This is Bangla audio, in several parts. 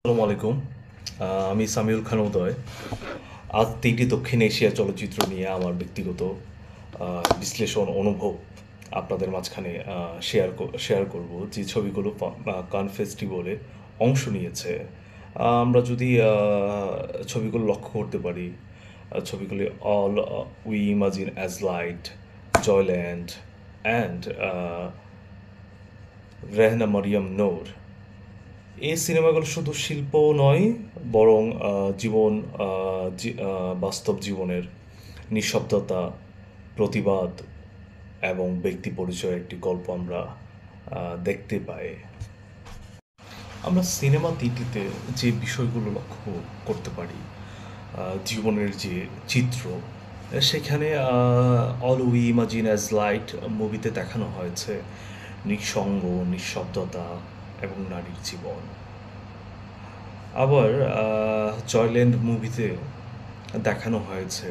আসসালামু আলাইকুম। আমি সামিউল খান উদয়। আজ ৩টি দক্ষিণ এশিয়া চলচ্চিত্র নিয়ে আমার ব্যক্তিগত বিশ্লেষণ, অনুভব আপনাদের মাঝখানে শেয়ার করব। যে ছবিগুলো কান ফেস্টিভ্যালে অংশ নিয়েছে। আমরা যদি ছবিগুলো লক্ষ্য করতে পারি, ছবিগুলি All We Imagine as Light, Joyland and Rehana Maryam Noor. এই সিনেমাগুলো শুধু শিল্প নয়, বরং জীবন, বাস্তব জীবনের নিঃশব্দতা, প্রতিবাদ এবং ব্যক্তি পরিচয়ের একটি গল্প আমরা দেখতে পাই। আমরা সিনেমা তিনটিতে যে বিষয়গুলো লক্ষ্য করতে পারি, জীবনের যে চিত্র, সেখানে all We Imagine as light মুভিতে দেখানো হয়েছে নিঃসঙ্গ, নিঃশব্দতা এবং নারীর জীবন। আবার জয়ল্যান্ড মুভিতে দেখানো হয়েছে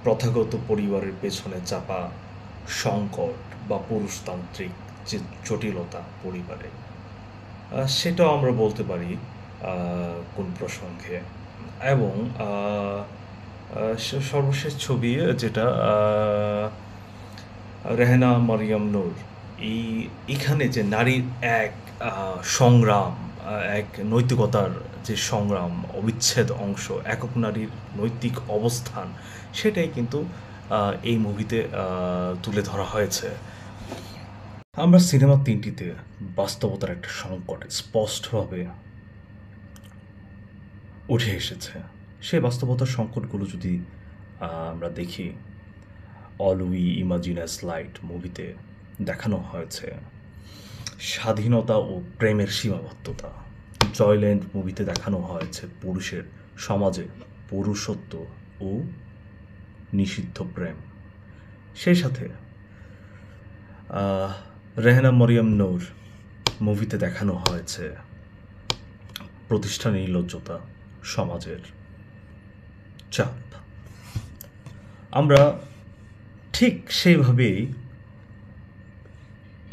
প্রথাগত পরিবারের পেছনে চাপা সংকট বা পুরুষতান্ত্রিক যে জটিলতা পরিবারে, সেটাও আমরা বলতে পারি কোন প্রসঙ্গে। এবং সর্বশেষ ছবি যেটা রেহেনা মরিয়ম নূর, এখানে যে নারীর এক সংগ্রাম, এক নৈতিকতার যে সংগ্রাম, অবিচ্ছেদ অংশ, একক নারীর নৈতিক অবস্থান, সেটাই কিন্তু এই মুভিতে তুলে ধরা হয়েছে। আমরা সিনেমা তিনটিতে বাস্তবতার একটা সংকট স্পষ্টভাবে উঠে এসেছে। সেই বাস্তবতার সংকটগুলো যদি আমরা দেখি, all We Imagine as light মুভিতে দেখানো হয়েছে স্বাধীনতা ও প্রেমের সীমাবদ্ধতা। জয়ল্যান্ড মুভিতে দেখানো হয়েছে পুরুষের সমাজে পুরুষত্ব ও নিষিদ্ধ প্রেম। সেই সাথে রেহনা মরিয়ম নূর মুভিতে দেখানো হয়েছে প্রতিষ্ঠানের নির্লজ্জতা, সমাজের চাপ। আমরা ঠিক সেইভাবেই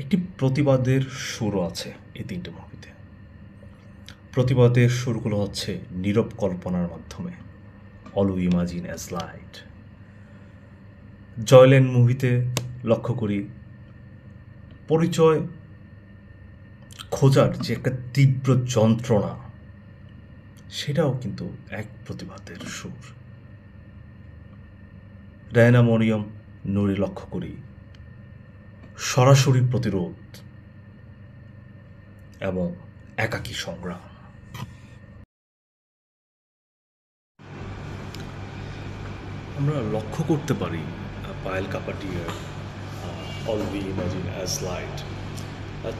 একটি প্রতিবাদের সুরও আছে এই তিনটে মুভিতে। প্রতিবাদের সুরগুলো হচ্ছে নীরব কল্পনার মাধ্যমে, All We Imagine as Light. Joyland মুভিতে লক্ষ্য করি পরিচয় খোঁজার যে একটা তীব্র যন্ত্রণা, সেটাও কিন্তু এক প্রতিবাদের সুর। রেহনা মরিয়ম নূরে লক্ষ্য করি সরাসরি প্রতিরোধ এবং একাকী সংগ্রাম। আমরা লক্ষ্য করতে পারি পায়েল কাপাডিয়ার All We Imagine as Light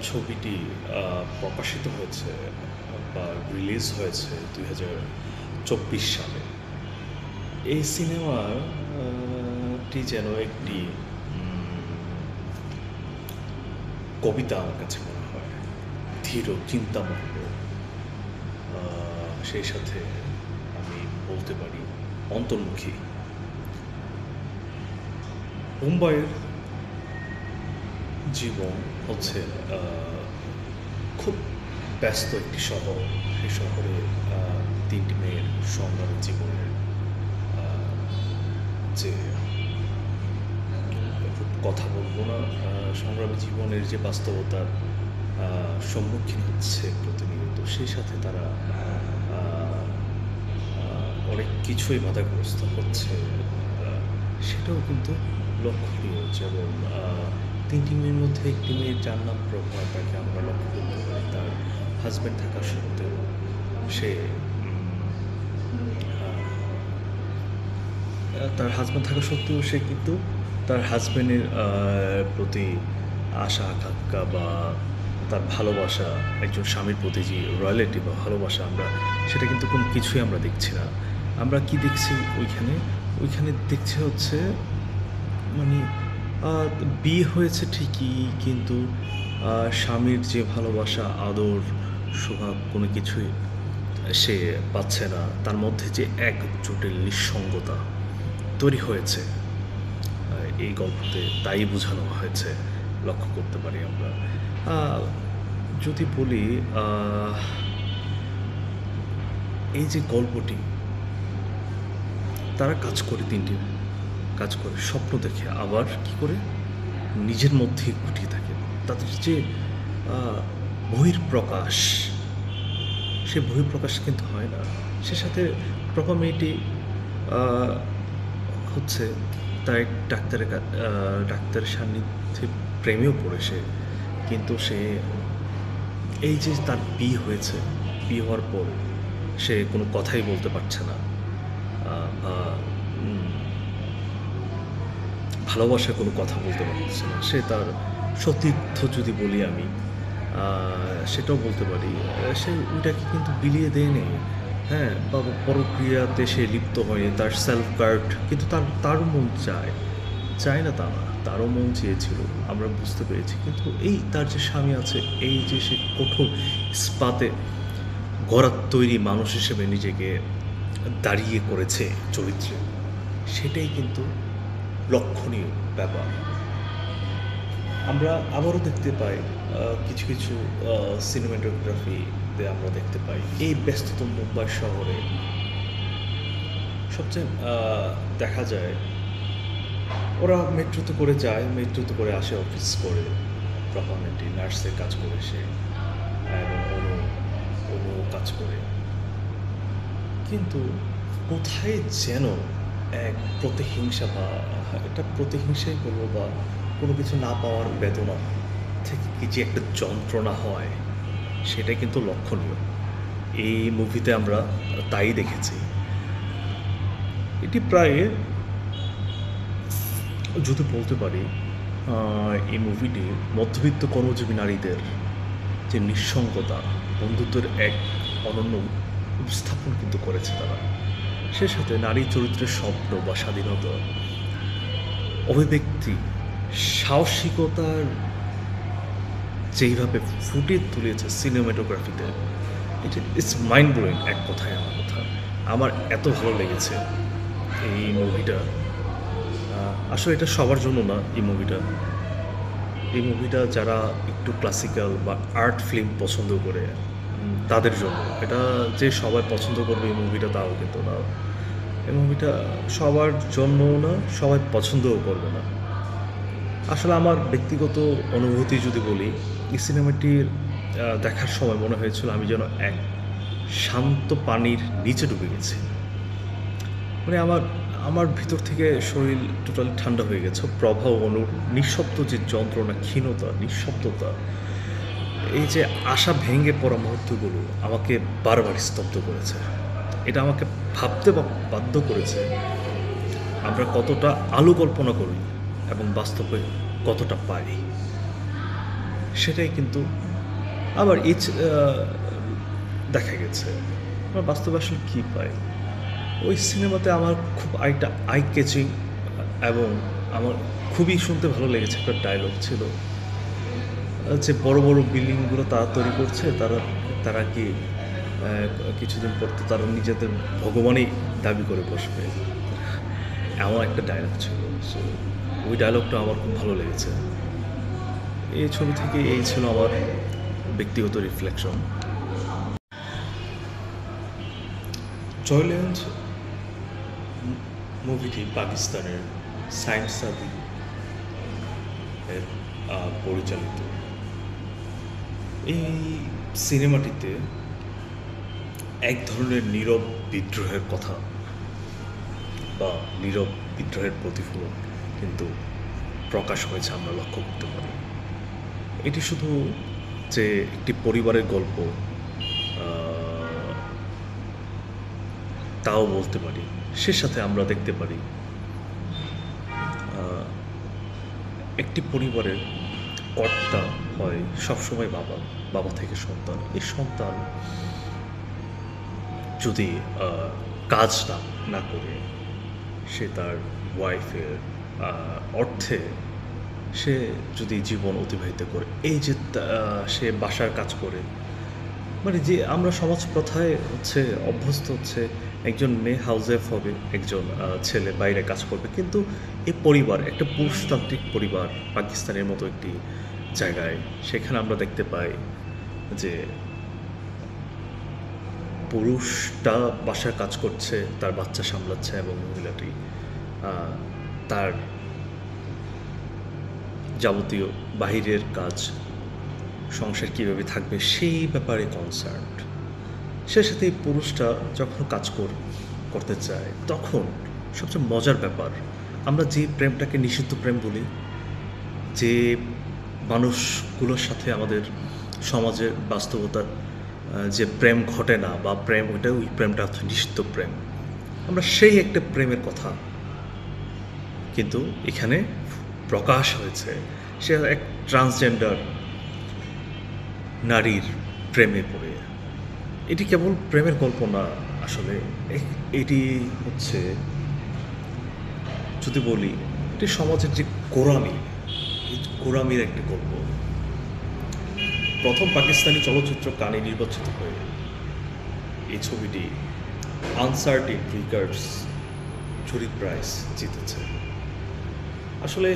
ছবিটি প্রকাশিত হয়েছে বা রিলিজ হয়েছে 2024 সালে। এই সিনেমাটি যেন একটি কবিতা আমার কাছে মনে হয়, ধীর চিন্তামগ্ন। সেই সাথে আমি বলতে পারি অন্তর্মুখী। মুম্বাইয়ের জীবন হচ্ছে খুব ব্যস্ত একটি শহর। সেই শহরে তিনটি মেয়ের সংগ্রামী জীবনের যে কথা বলবো না, সংগ্রামী জীবনের যে বাস্তবতার সম্মুখীন হচ্ছে প্রতিনিয়ত, সেই সাথে তারা অনেক কিছুই বাধাগ্রস্ত হচ্ছে, সেটাও কিন্তু লক্ষণীয়। যেমন তিনটি মেয়ের মধ্যে একটি মেয়ের যার নাম প্রভা, তাকে আমরা লক্ষ্য করতে পারি তার হাজব্যান্ড থাকা সত্ত্বেও সে কিন্তু তার হাজব্যান্ডের প্রতি আশা আকাঙ্ক্ষা বা তার ভালোবাসা, একজন স্বামীর প্রতি যে রয়্যালিটি বা ভালোবাসা, সেটা কিন্তু কোনো কিছুই আমরা দেখছি না। আমরা কি দেখছি ওইখানে দেখছি হচ্ছে মানে বিয়ে হয়েছে ঠিকই, কিন্তু স্বামীর যে ভালোবাসা, আদর, স্বভাব, কোনো কিছুই সে পাচ্ছে না। তার মধ্যে যে এক জটিল নিঃসঙ্গতা তৈরি হয়েছে এই গল্পতে, তাই বোঝানো হয়েছে, লক্ষ্য করতে পারি আমরা। যদি বলি এই যে গল্পটি, তারা কাজ করে ৩টি কাজ করে, স্বপ্ন দেখে আবার কি করে নিজের মধ্যেই ঘটিয়ে থাকে। তাদের যে বহিঃপ্রকাশ, সে বহিঃপ্রকাশ কিন্তু হয় না। সে সাথে প্রথম মেয়েটি আহ, হচ্ছে তার এক ডাক্তারের সান্নিধ্যে প্রেমেও পড়ে সে, কিন্তু সে এই যে তার বিয়ে হয়েছে, বিয়ে হওয়ার পর সে কোনো কথাই বলতে পারছে না, বা ভালোবাসার কোনো কথা বলতে পারছে না। সে তার সতীর্থ যদি বলি আমি, সেটাও বলতে পারি, সে ওইটাকে কিন্তু বিলিয়ে দেয়নি। হ্যাঁ, বা পরক্রিয়াতে সে লিপ্ত হয়নি, তার সেলফ গার্ড, কিন্তু তারও মন চায় না তা না, তারও মন চেয়েছিল, আমরা বুঝতে পেরেছি। কিন্তু এই তার যে স্বামী আছে, এই যে সে কঠোর ইস্পাতে গড়ার তৈরি মানুষ হিসেবে নিজেকে দাঁড়িয়ে করেছে চরিত্রে, সেটাই কিন্তু লক্ষণীয় ব্যাপার। আমরা আবারও দেখতে পাই কিছু কিছু সিনেমাটোগ্রাফিতে আমরা দেখতে পাই এই ব্যস্ততম মুম্বাই শহরে সবচেয়ে দেখা যায় ওরা মেট্রোতে করে যায়, মেট্রোতে করে আসে, অফিস করে, প্রপারমেন্টলি নার্সের কাজ করে সে, এবং অনু কাজ করে। কিন্তু কোথায় যেন এক প্রতিহিংসা, বা এটা প্রতিহিংসাই বলবো, বা কোনো কিছু না পাওয়ার বেদনা থেকে কি যে একটা যন্ত্রণা হয়, সেটা কিন্তু লক্ষণীয়। এই মুভিতে আমরা তাই দেখেছি। এটি প্রায়, যদি বলতে পারি, এই মুভিটি মধ্যবিত্ত কর্মজীবী নারীদের যে নিঃসঙ্গতা, বন্ধুত্বের এক অনন্য উপস্থাপন কিন্তু করেছে তারা। সে সাথে নারী চরিত্রের স্বপ্ন বা স্বাধীনতা, অভিব্যক্তি, সাহসিকতার যেইভাবে ফুটিয়ে তুলেছে সিনেমাটোগ্রাফিতে, এটা ইটস মাইন্ড ব্লোয়িং। এক কথায় আমার এত ভালো লেগেছে এই মুভিটা। আসলে এটা সবার জন্য না। এই মুভিটা যারা একটু ক্লাসিক্যাল বা আর্ট ফিল্ম পছন্দ করে তাদের জন্য। এটা যে সবাই পছন্দ করবে এই মুভিটা তাও কিন্তু না। এই মুভিটা সবার জন্য না, সবাই পছন্দও করবে না। আসলে আমার ব্যক্তিগত অনুভূতি যদি বলি, এই সিনেমাটির দেখার সময় মনে হয়েছিল আমি যেন এক শান্ত পানির নিচে ডুবে গেছি। মানে আমার ভিতর থেকে শরীর টোটালি ঠান্ডা হয়ে গেছে। প্রভাব অনুর নিঃশব্দ যে যন্ত্রণা, ক্ষীণতা, নিঃশব্দতা, এই যে আশা ভেঙে পড়া মুহূর্তগুলো আমাকে বারবার স্তব্ধ করেছে। এটা আমাকে ভাবতে বাধ্য করেছে আমরা কতটা আলো কল্পনা করি এবং বাস্তবে কতটা পারি। সেটাই কিন্তু আবার দেখা গেছে আমরা বাস্তবে আসলে কী পাই। ওই সিনেমাতে আমার খুব একটা আই ক্যাচিং এবং আমার খুবই শুনতে ভালো লেগেছে একটা ডায়লগ ছিল, যে বড় বড় বিল্ডিংগুলো তারা তৈরি করছে, তারা কি কিছুদিন পর তো তারা নিজেদের ভগবানই দাবি করে বসবে, এমন একটা ডায়লগ ছিল। সো ওই ডায়লগটা আমার খুব ভালো লেগেছে। এই ছবি থেকে এই ছিল আমার ব্যক্তিগত রিফ্লেকশন। জয়ল্যান্ড মুভিটি পাকিস্তানের সাইম সাদি এর পরিচালিত। এই সিনেমাটিতে এক ধরনের নীরব বিদ্রোহের কথা বা নীরব বিদ্রোহের প্রতিফলন কিন্তু প্রকাশ হয়েছে, আমরা লক্ষ্য করতে পারি। এটি শুধু যে একটি পরিবারের গল্প তাও বলতে পারি, সে সাথে আমরা দেখতে পারি একটি পরিবারের কর্তা হয় সবসময় বাবা থেকে সন্তান। এই সন্তান যদি কাজ না করে সে তার ওয়াইফের অর্থে সে যদি জীবন অতিবাহিত করে, এই যে সে বাসার কাজ করে, মানে যে আমরা সমাজ প্রথায় অভ্যস্ত একজন মেয়ে হাউসওয়াইফ হবে, একজন ছেলে বাইরে কাজ করবে। কিন্তু এই পরিবার একটা পুরুষতান্ত্রিক পরিবার পাকিস্তানের মতো একটি জায়গায়, সেখানে আমরা দেখতে পাই যে পুরুষটা বাসার কাজ করছে, তার বাচ্চা সামলাচ্ছে, এবং মহিলাটি তার যাবতীয় বাহিরের কাজ, সংসার কীভাবে থাকবে সেই ব্যাপারে কনসার্ন। সে সাথে এই পুরুষটা যখন কাজ করতে চায়, তখন সবচেয়ে মজার ব্যাপার, আমরা যে প্রেমটাকে নিষিদ্ধ প্রেম বলি, যে মানুষগুলোর সাথে আমাদের সমাজের বাস্তবতার যে প্রেম ঘটে না বা প্রেম, ওই প্রেমটা হচ্ছে নিষিদ্ধ প্রেম। আমরা সেই একটা প্রেমের কথা কিন্তু এখানে প্রকাশ হয়েছে। সে এক ট্রান্সজেন্ডার নারীর প্রেমে পড়ে। এটি কেবল প্রেমের গল্প না, আসলে এটি হচ্ছে, যদি বলি, এটি সমাজের যে গোঁড়ামি, এই গোঁড়ামির একটি গল্প। প্রথম পাকিস্তানি চলচ্চিত্র কানে নির্বাচিত হয়ে এই ছবিটি আনসার্টিন রিকার্ডস জুরি প্রাইজ জিতেছে। আসলে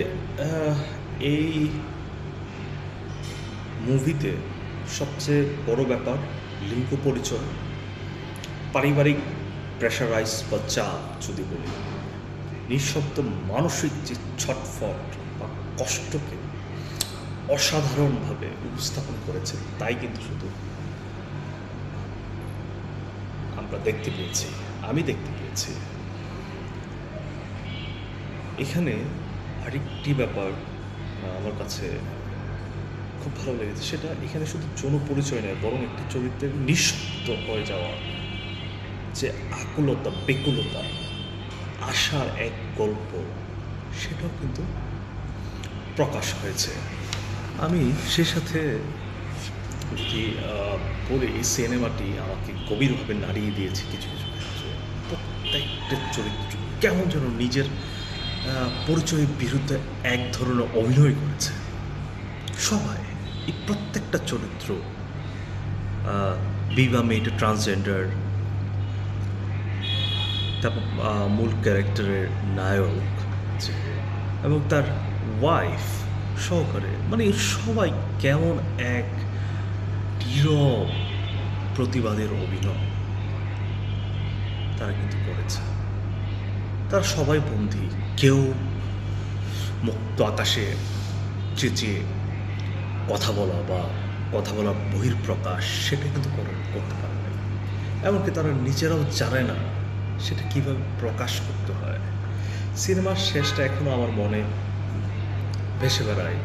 এই মুভিতে সবচেয়ে বড় ব্যাপার লিঙ্গ পরিচয়, পারিবারিক প্রেশারাইজ বা চাপ, যদি বলি, নিঃশব্দ মানসিক যে ছটফট বা কষ্টকে অসাধারণভাবে উপস্থাপন করেছে। তাই কিন্তু শুধু আমরা দেখতে পেয়েছি, আমি দেখতে পেয়েছি। এখানে আরেকটি ব্যাপার আমার কাছে খুব ভালো লেগেছে, সেটা এখানে শুধু যৌন পরিচয় নয়, বরং একটি চরিত্রের নিঃশব্দ হয়ে যাওয়া যে আকুলতা, বেকুলতা, আশার এক গল্প, সেটাও কিন্তু প্রকাশ হয়েছে। আমি সে সাথে যদি বলি, এই সিনেমাটি আমাকে গভীরভাবে নাড়িয়ে দিয়েছে কিছু কিছু ক্ষেত্রে। প্রত্যেকটা চরিত্র কেমন যেন নিজের পরিচয়ের বিরুদ্ধে এক ধরনের অভিনয় করেছে। সবাই, এই প্রত্যেকটা চরিত্র, বিবা মেয়েটা ট্রান্সজেন্ডার, তারপর মূল ক্যারেক্টারের নায়ক এবং তার ওয়াইফ সহকারে, মানে সবাই কেমন এক নীরব প্রতিবাদের অভিনয় তারা কিন্তু করেছে। তারা সবাই বন্দী, কেউ মুক্ত আকাশে চেঁচিয়ে কথা বলা বা কথা বলার বহির্প্রকাশ সেটা কিন্তু করতে পারে না। এমনকি তারা নিজেরাও জানে না সেটা কীভাবে প্রকাশ করতে হয়। সিনেমার শেষটা এখনও আমার মনে ভেসে বেড়ায়,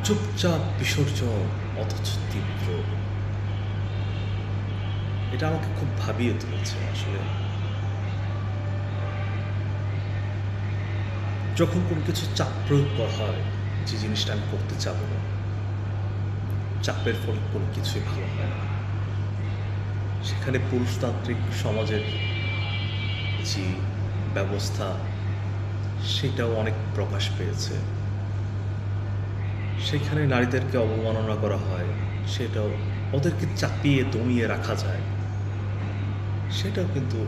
চুপচাপ বিসর্জন অথচ তীব্র। এটা আমাকে খুব ভাবিয়ে তুলেছে। আসলে যখন কোনো কিছু চাপ প্রয়োগ করা হয়, যে জিনিসটা আমি করতে চাবো না, চাপের ফলে কোনো কিছুই ভালো হয় না। সেখানে পুরুষতান্ত্রিক সমাজের যে ব্যবস্থা, সেটাও অনেক প্রকাশ পেয়েছে। সেখানে নারীদেরকে অবমাননা করা হয়, সেটাও ওদেরকে চাপিয়ে দমিয়ে রাখা যায়, সেটাও কিন্তু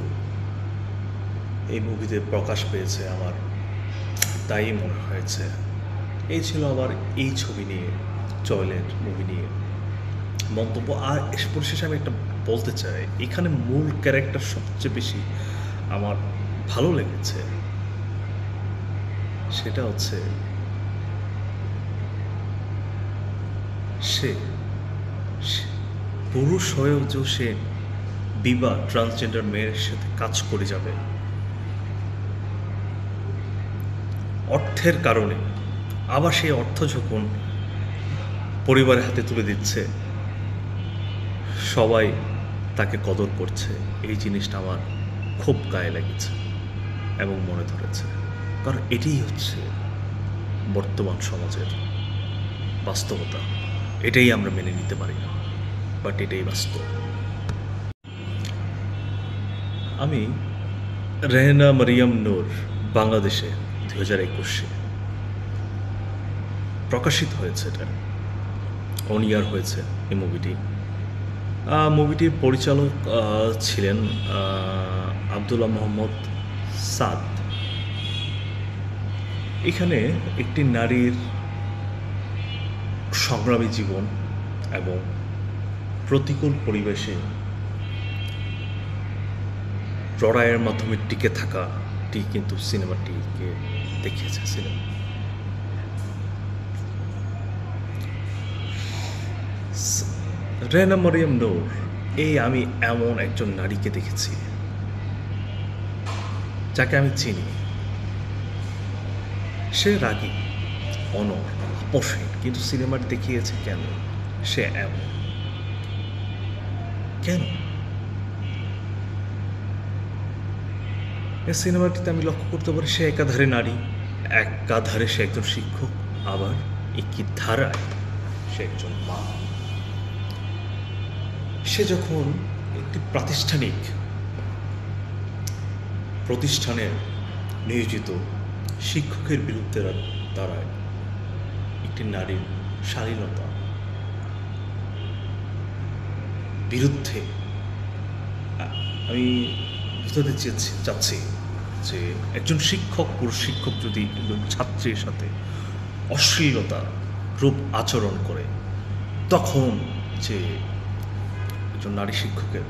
এই মুভিতে প্রকাশ পেয়েছে। আমার তাই মনে হয়েছে। এই ছিল আমার এই ছবি নিয়ে, টয়লেট মুভি নিয়ে মন্তব্য। আর পরিশেষে আমি একটা বলতে চাই, এখানে মূল ক্যারেক্টার সবচেয়ে বেশি আমার ভালো লেগেছে, সেটা হচ্ছে সে পুরুষ হয়েও যে সে বিবা ট্রান্সজেন্ডার মেয়ের সাথে কাজ করে যাবে অর্থের কারণে, আবার সেই অর্থ যখন পরিবারের হাতে তুলে দিচ্ছে, সবাই তাকে কদর করছে। এই জিনিসটা আমার খুব গায়ে লেগেছে এবং মনে ধরেছে, কারণ এটাই হচ্ছে বর্তমান সমাজের বাস্তবতা। এটাই আমরা মেনে নিতে পারি না, বাট এটাই বাস্তব। আমি রেহনা মারিয়াম নূর, বাংলাদেশে 2021 প্রকাশিত হয়েছে, এটা অন ইয়ার হয়েছে এই মুভিটি। মুভিটির পরিচালক ছিলেন আব্দুল্লাহ মোহাম্মদ সাদ। এখানে একটি নারীর সংগ্রামী জীবন এবং প্রতিকূল পরিবেশে লড়াইয়ের মাধ্যমে টিকে থাকাটি কিন্তু সিনেমাটিকে দেখিয়েছে সিনেমা। রেনা মরিয়ম নূর, আমি এমন একজন নারীকে দেখেছি যাকে আমি চিনি। সে রাগী, অনড়, আপোষহীন, কিন্তু সিনেমাটি দেখিয়েছে কেন সে এমন, কেন? এই সিনেমাটিতে আমি লক্ষ্য করতে পারি সে একাধারে নারী, একাধারে সে একজন শিক্ষক, আবার একই ধারায় সে একজন মা। সে যখন একটি প্রতিষ্ঠানে নিয়োজিত শিক্ষকের বিরুদ্ধে দাঁড়ায় একটি নারীর শালীনতা বিরুদ্ধে, আমি বুঝতে চাচ্ছি যে একজন পুরুষ শিক্ষক যদি একজন ছাত্রীর সাথে অশ্লীলতা রূপ আচরণ করে, তখন যে একজন নারী শিক্ষকের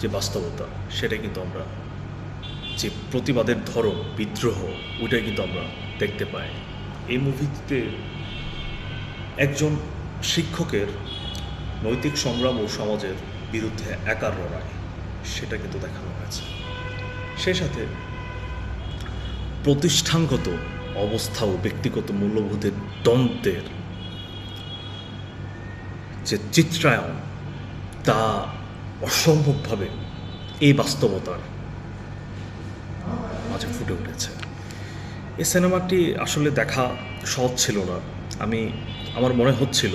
যে বাস্তবতা, সেটা কিন্তু আমরা যে প্রতিবাদের ধরন, বিদ্রোহ, ওইটাই কিন্তু আমরা দেখতে পাই এই মুভিতে। একজন শিক্ষকের নৈতিক সংগ্রাম ও সমাজের বিরুদ্ধে একার লড়াই, সেটা কিন্তু দেখানো হয়েছে। সেই সাথে প্রতিষ্ঠানগত অবস্থা ও ব্যক্তিগত মূল্যবোধের দ্বন্দ্বের যে চিত্রায়ন, তা অসম্ভবভাবে এই বাস্তবতার মাঝে ফুটে উঠেছে। এই সিনেমাটি আসলে দেখা সহজ ছিল না। আমার মনে হচ্ছিল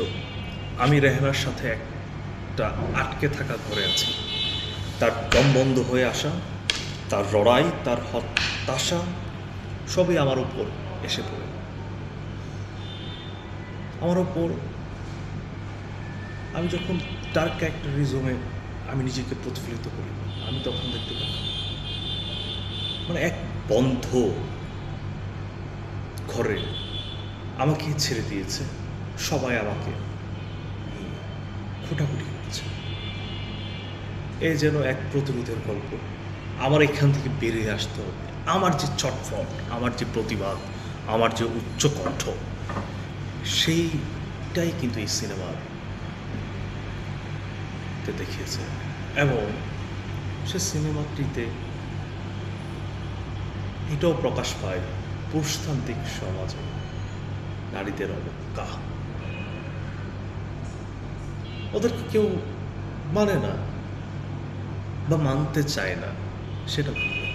আমি রেহানার সাথে একটা আটকে থাকা ঘরে আছি। তার দম বন্ধ হয়ে আসা, তার লড়াই, তার হতাশা সবই আমার উপর এসে পড়ে। আমার উপর আমি যখন তার ক্যারেক্টারিজমে আমি নিজেকে প্রতিফলিত করি, আমি তখন দেখতে পাই মানে এক বন্ধ ঘরে আমাকে ছেড়ে দিয়েছে, সবাই আমাকে খুঁটাখুটি করছে। এই যেন এক প্রতিরোধের গল্প। আমার এখান থেকে বেরিয়ে আসতে হবে। আমার যে চটফট, আমার যে প্রতিবাদ, আমার যে উচ্চকণ্ঠ, সেইটাই কিন্তু এই সিনেমাতে দেখিয়েছে। এবং সে সিনেমাটিতে এটাও প্রকাশ পায় পুরুষতান্ত্রিক সমাজে নারীদের অবজ্ঞা। ওদেরকে কেউ মানে না বা মানতে চায় না, সেটা ভালো।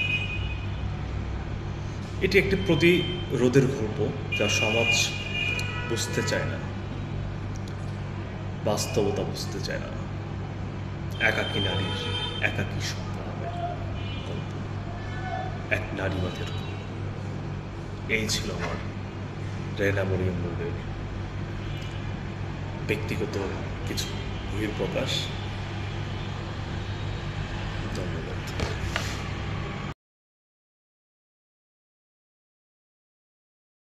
এটি একটি প্রতিরোধের গল্প যা সমাজ বুঝতে চায় না, বাস্তবতা বুঝতে চায় না। একাকী নারীর একাকী সংগ্রামের গল্প, এক নারীবাদের গল্প। এই ছিল আমার রেনা মরিয়ম নূরের ব্যক্তিগত কিছু বহিঃপ্রকাশ। ধন্যবাদ।